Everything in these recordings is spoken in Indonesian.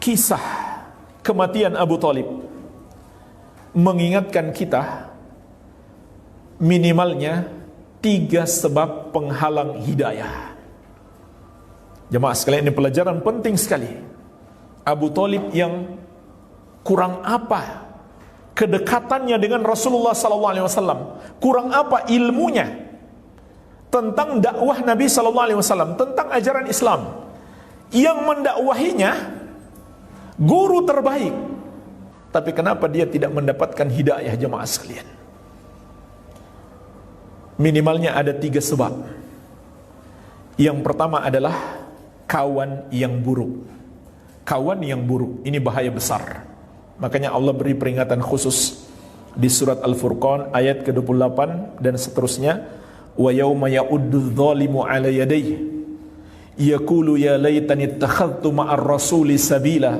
Kisah kematian Abu Thalib mengingatkan kita minimalnya 3 sebab penghalang hidayah. Jemaah sekalian, ini pelajaran penting sekali. Abu Thalib yang kurang apa kedekatannya dengan Rasulullah SAW, kurang apa ilmunya tentang dakwah Nabi SAW, tentang ajaran Islam. Yang mendakwahinya guru terbaik, tapi kenapa dia tidak mendapatkan hidayah? Jemaah sekalian, minimalnya ada 3 sebab. Yang pertama adalah kawan yang buruk. Kawan yang buruk ini bahaya besar. Makanya Allah beri peringatan khusus di surat Al-Furqan ayat ke-28 dan seterusnya. Wa yauma ya'uddu adh-dhalimu 'ala yadayhi yaqulu ya laitani ittakhadhtu ma'ar rasuli sabila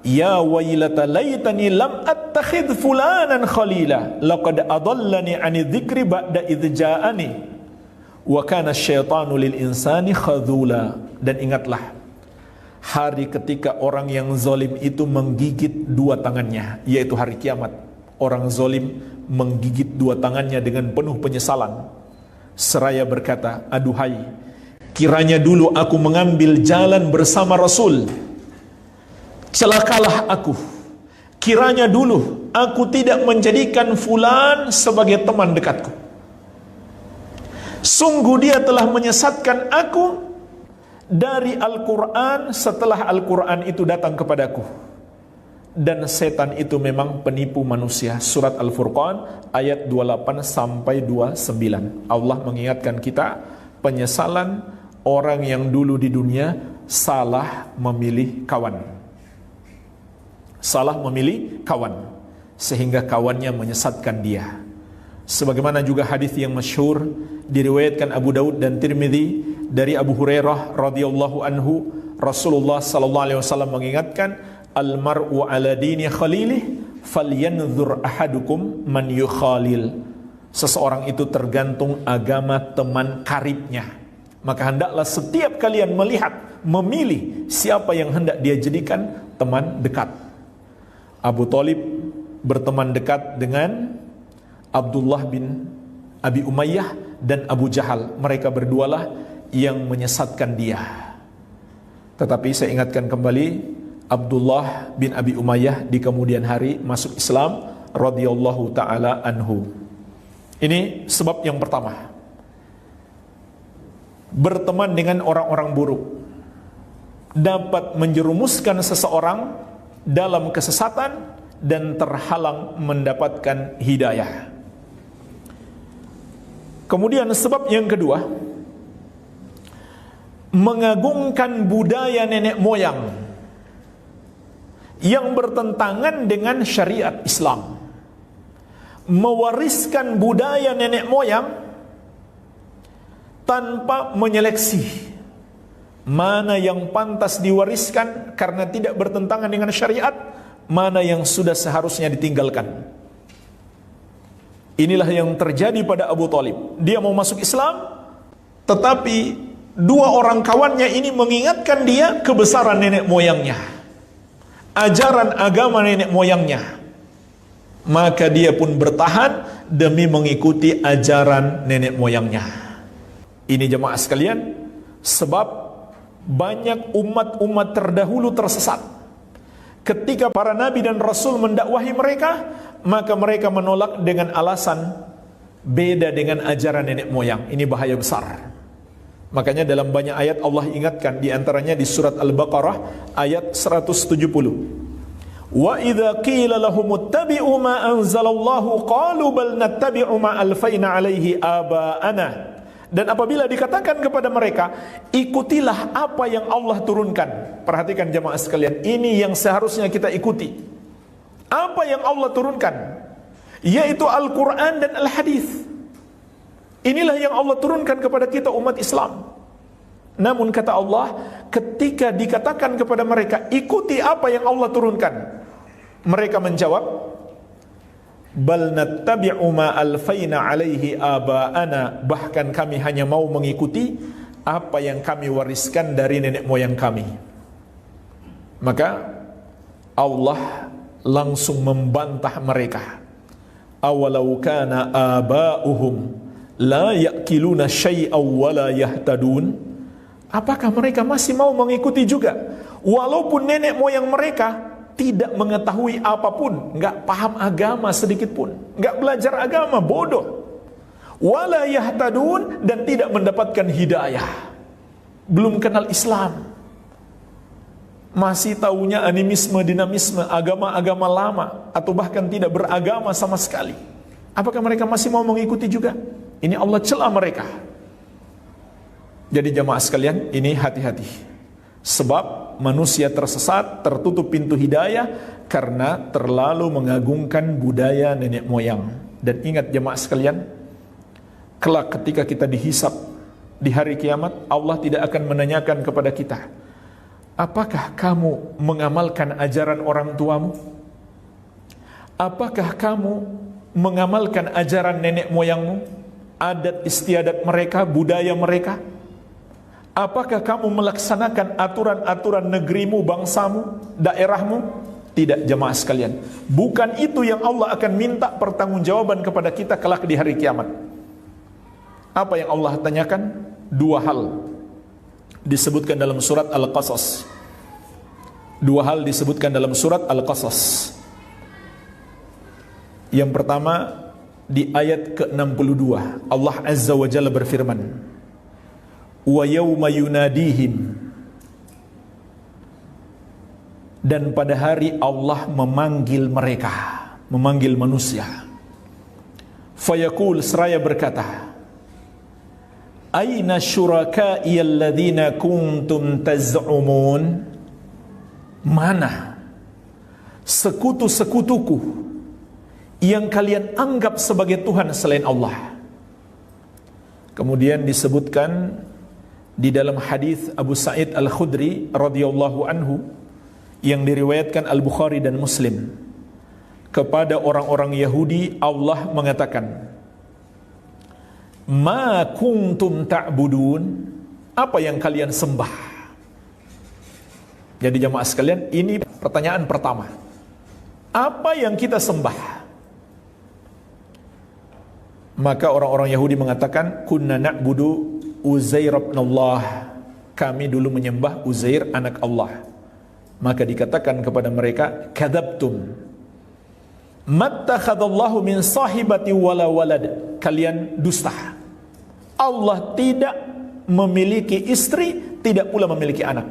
ya wailata laitani lam attakhidh fulanan khalila laqad adallani 'ani dzikri ba'da idh ja'ani wa kana asyaitanu lil insani khadhula. Dan ingatlah hari ketika orang yang zalim itu menggigit 2 tangannya, yaitu hari kiamat. Orang zalim menggigit 2 tangannya dengan penuh penyesalan, seraya berkata, aduhai, kiranya dulu aku mengambil jalan bersama Rasul, celakalah aku. Kiranya dulu aku tidak menjadikan fulan sebagai teman dekatku. Sungguh dia telah menyesatkan aku dari Al-Quran setelah Al-Quran itu datang kepadaku. Dan setan itu memang penipu manusia. Surat Al-Furqan ayat 28 sampai 29. Allah mengingatkan kita penyesalan orang yang dulu di dunia salah memilih kawan. Salah memilih kawan sehingga kawannya menyesatkan dia. Sebagaimana juga hadis yang masyhur diriwayatkan Abu Daud dan Tirmidzi dari Abu Hurairah radhiyallahu anhu, Rasulullah sallallahu alaihi wasallam mengingatkan, al-mar'u ala dini khalilih falyanzur ahadukum man yukhalil. Seseorang itu tergantung agama teman karibnya. Maka hendaklah setiap kalian melihat, memilih siapa yang hendak dia jadikan teman dekat. Abu Thalib berteman dekat dengan Abdullah bin Abi Umayyah dan Abu Jahal. Mereka berdualah yang menyesatkan dia. Tetapi saya ingatkan kembali, Abdullah bin Abi Umayyah di kemudian hari masuk Islam radhiyallahu taala anhu. Ini sebab yang pertama. Berteman dengan orang-orang buruk dapat menjerumuskan seseorang dalam kesesatan dan terhalang mendapatkan hidayah. Kemudian sebab yang kedua, mengagungkan budaya nenek moyang yang bertentangan dengan syariat Islam. Mewariskan budaya nenek moyang tanpa menyeleksi mana yang pantas diwariskan karena tidak bertentangan dengan syariat, mana yang sudah seharusnya ditinggalkan. Inilah yang terjadi pada Abu Thalib. Dia mau masuk Islam, tetapi 2 orang kawannya ini mengingatkan dia kebesaran nenek moyangnya, ajaran agama nenek moyangnya. Maka dia pun bertahan demi mengikuti ajaran nenek moyangnya. Ini jemaah sekalian, sebab banyak umat-umat terdahulu tersesat. Ketika para nabi dan rasul mendakwahi mereka, maka mereka menolak dengan alasan beda dengan ajaran nenek moyang. Ini bahaya besar. Makanya dalam banyak ayat Allah ingatkan, di antaranya di surat Al-Baqarah ayat 170. Wa idza qila lahum ittabi'u ma anzalallahu qalu bal nattabi'u ma alfayna alaihi aba'ana. Dan apabila dikatakan kepada mereka, ikutilah apa yang Allah turunkan. Perhatikan jemaah sekalian, ini yang seharusnya kita ikuti. Apa yang Allah turunkan, yaitu Al-Quran dan Al-Hadis. Inilah yang Allah turunkan kepada kita umat Islam. Namun kata Allah, ketika dikatakan kepada mereka, ikuti apa yang Allah turunkan, mereka menjawab, bal nattabi'u ma alfayna alaihi aba'ana, bahkan kami hanya mau mengikuti apa yang kami wariskan dari nenek moyang kami. Maka Allah langsung membantah mereka. Awalau kana aba'uhum la ya'kiluna syai'aw wa la yahtadun. Apakah mereka masih mau mengikuti juga walaupun nenek moyang mereka tidak mengetahui apapun, enggak paham agama sedikit pun, enggak belajar agama, bodoh. Wala yahtadun, dan tidak mendapatkan hidayah. Belum kenal Islam. Masih taunya animisme, dinamisme, agama-agama lama, atau bahkan tidak beragama sama sekali. Apakah mereka masih mau mengikuti juga? Ini Allah cela mereka. Jadi jamaah sekalian, ini hati-hati. Sebab manusia tersesat, tertutup pintu hidayah karena terlalu mengagungkan budaya nenek moyang. Dan ingat jamaah sekalian, kelak ketika kita dihisab di hari kiamat, Allah tidak akan menanyakan kepada kita, apakah kamu mengamalkan ajaran orang tuamu? Apakah kamu mengamalkan ajaran nenek moyangmu? Adat istiadat mereka, budaya mereka? Apakah kamu melaksanakan aturan-aturan negerimu, bangsamu, daerahmu? Tidak jemaah sekalian. Bukan itu yang Allah akan minta pertanggungjawaban kepada kita kelak di hari kiamat. Apa yang Allah tanyakan? Dua hal. Disebutkan dalam surat Al-Qasas. Dua hal disebutkan dalam surat Al-Qasas. Yang pertama di ayat ke-62, Allah Azza wa Jalla berfirman, wa yawma yunadihim, dan pada hari Allah memanggil mereka, memanggil manusia. Fayaqul, seraya berkata, aina syurakai alladhina kuntum taz'umun, mana sekutu-sekutuku yang kalian anggap sebagai Tuhan selain Allah. Kemudian disebutkan di dalam hadis Abu Sa'id Al-Khudri radhiyallahu anhu yang diriwayatkan Al-Bukhari dan Muslim, kepada orang-orang Yahudi Allah mengatakan, ma kuntum ta'budun, apa yang kalian sembah? Jadi jamaah sekalian, ini pertanyaan pertama. Apa yang kita sembah? Maka orang-orang Yahudi mengatakan, kunna na'budu Uzair ibn Allah, kami dulu menyembah Uzair anak Allah. Maka dikatakan kepada mereka, kadzabtum, mattakhadallahu min sahibati wala walad, kalian dusta. Allah tidak memiliki istri, tidak pula memiliki anak.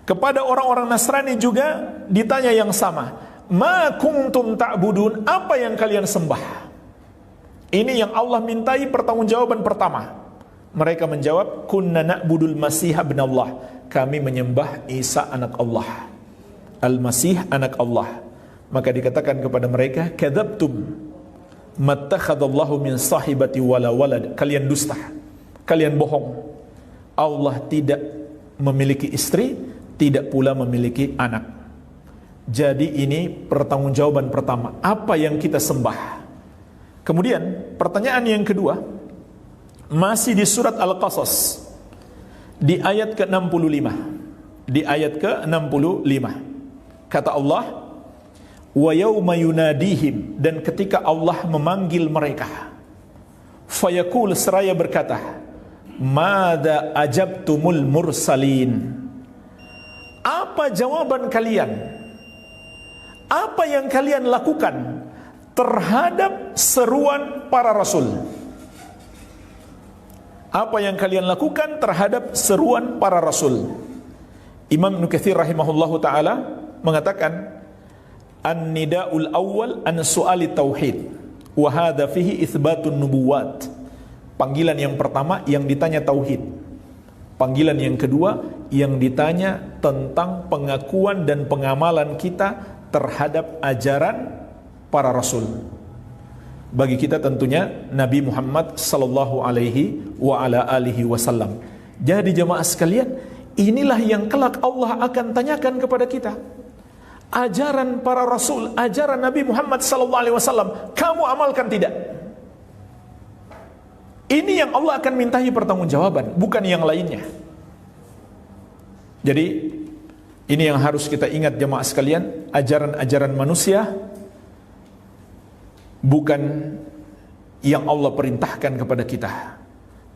Kepada orang-orang Nasrani juga ditanya yang sama, ma kuntum ta'budun, apa yang kalian sembah? Ini yang Allah mintai pertanggungjawaban pertama. Mereka menjawab, kunna na'budul Masih ibn Allah, kami menyembah Isa anak Allah, Al-Masih anak Allah. Maka dikatakan kepada mereka, kadzabtum, mattakhadallahu min sahibati wala walad, kalian dusta, kalian bohong. Allah tidak memiliki istri, tidak pula memiliki anak. Jadi ini pertanggungjawaban pertama, apa yang kita sembah. Kemudian pertanyaan yang kedua, masih di surat Al-Qasas, di ayat ke-65. Di ayat ke-65 kata Allah, wa yawma yunadihim, dan ketika Allah memanggil mereka, fayaqul, seraya berkata, madza ajabtumul mursalin, apa jawaban kalian? Apa yang kalian lakukan terhadap seruan para rasul? Apa yang kalian lakukan terhadap seruan para rasul? Imam Ibnu Katsir rahimahullahu taala mengatakan, an-nida'ul awwal an su'ali tauhid wa hadza fihi itsbatun nubuwat. Panggilan yang pertama yang ditanya tauhid. Panggilan yang kedua yang ditanya tentang pengakuan dan pengamalan kita terhadap ajaran para rasul. Bagi kita tentunya Nabi Muhammad sallallahu alaihi wa ala alihi wasallam. Jadi jemaah sekalian, inilah yang kelak Allah akan tanyakan kepada kita. Ajaran para rasul, ajaran Nabi Muhammad sallallahu alaihi wasallam, kamu amalkan tidak? Ini yang Allah akan mintai pertanggungjawaban, bukan yang lainnya. Jadi Ini yang harus kita ingat jemaah sekalian, ajaran-ajaran manusia bukan yang Allah perintahkan kepada kita,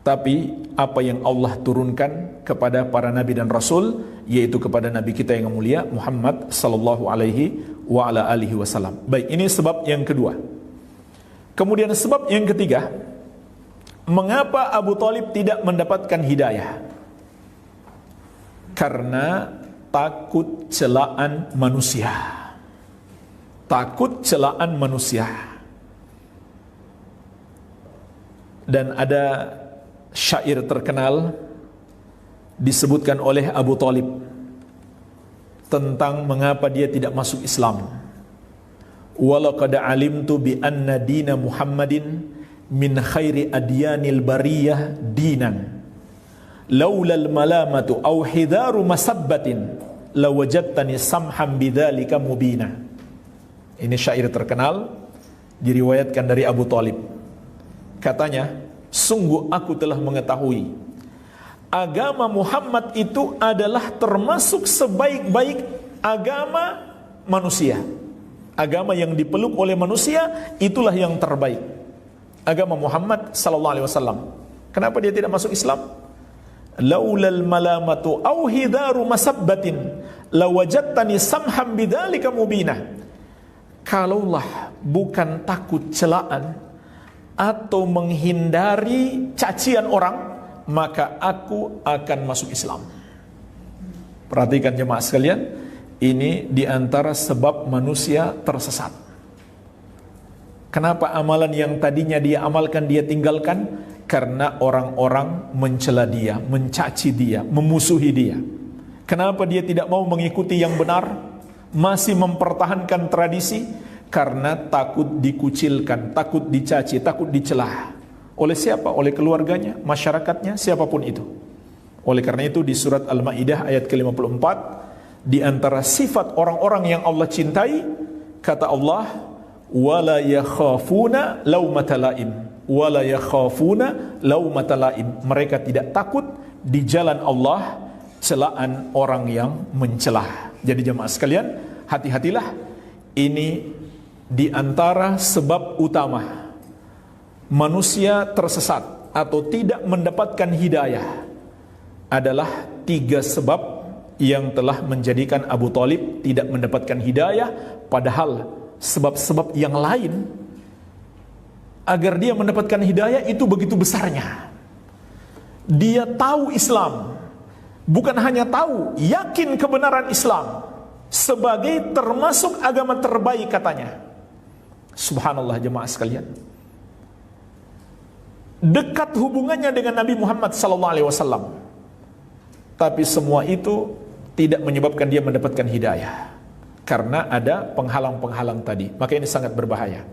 tapi apa yang Allah turunkan kepada para nabi dan rasul, yaitu kepada nabi kita yang mulia Muhammad sallallahu alaihi wa ala alihi wasallam. Baik, ini sebab yang kedua. Kemudian sebab yang ketiga, mengapa Abu Thalib tidak mendapatkan hidayah? Karena takut celaan manusia. Takut celaan manusia. Dan ada syair terkenal disebutkan oleh Abu Thalib tentang mengapa dia tidak masuk Islam. Walaqad alimtu bi anna dina Muhammadin min khairi adyanil bariyah dinan laulal malamatu aw hidaru masabbatin lawajadtani samham bidzalika mubina. Ini syair terkenal diriwayatkan dari Abu Thalib. Katanya, sungguh aku telah mengetahui agama Muhammad itu adalah termasuk sebaik-baik agama manusia. Agama yang dipeluk oleh manusia itulah yang terbaik. Agama Muhammad sallallahu alaihi wasallam. Kenapa dia tidak masuk Islam? Laulal malamatu aw hidaru masabbatin lawajadtani samham bidzalika mubina. Kalaulah bukan takut celaan atau menghindari cacian orang, maka aku akan masuk Islam. Perhatikan jemaah sekalian, ini diantara sebab manusia tersesat. Kenapa amalan yang tadinya dia amalkan dia tinggalkan? Karena orang-orang mencela dia, mencaci dia, memusuhi dia. Kenapa dia tidak mau mengikuti yang benar, masih mempertahankan tradisi? Karena takut dikucilkan, takut dicaci, takut dicela. Oleh siapa? Oleh keluarganya, masyarakatnya, siapapun itu. Oleh karena itu di surat Al-Maidah ayat ke-54, di antara sifat orang-orang yang Allah cintai, kata Allah, wala yakhafuna laumata laim, wala yakhafuna laumata laim. Mereka tidak takut di jalan Allah celaan orang yang mencela. Jadi jemaah sekalian, hati-hatilah. Ini di antara sebab utama manusia tersesat atau tidak mendapatkan hidayah adalah 3 sebab yang telah menjadikan Abu Thalib tidak mendapatkan hidayah, padahal sebab-sebab yang lain agar dia mendapatkan hidayah itu begitu besarnya. Dia tahu Islam, bukan hanya tahu, yakin kebenaran Islam sebagai termasuk agama terbaik katanya. Subhanallah jemaah sekalian. Dekat hubungannya dengan Nabi Muhammad SAW. Tapi semua itu tidak menyebabkan dia mendapatkan hidayah, karena ada penghalang-penghalang tadi. Maka ini sangat berbahaya.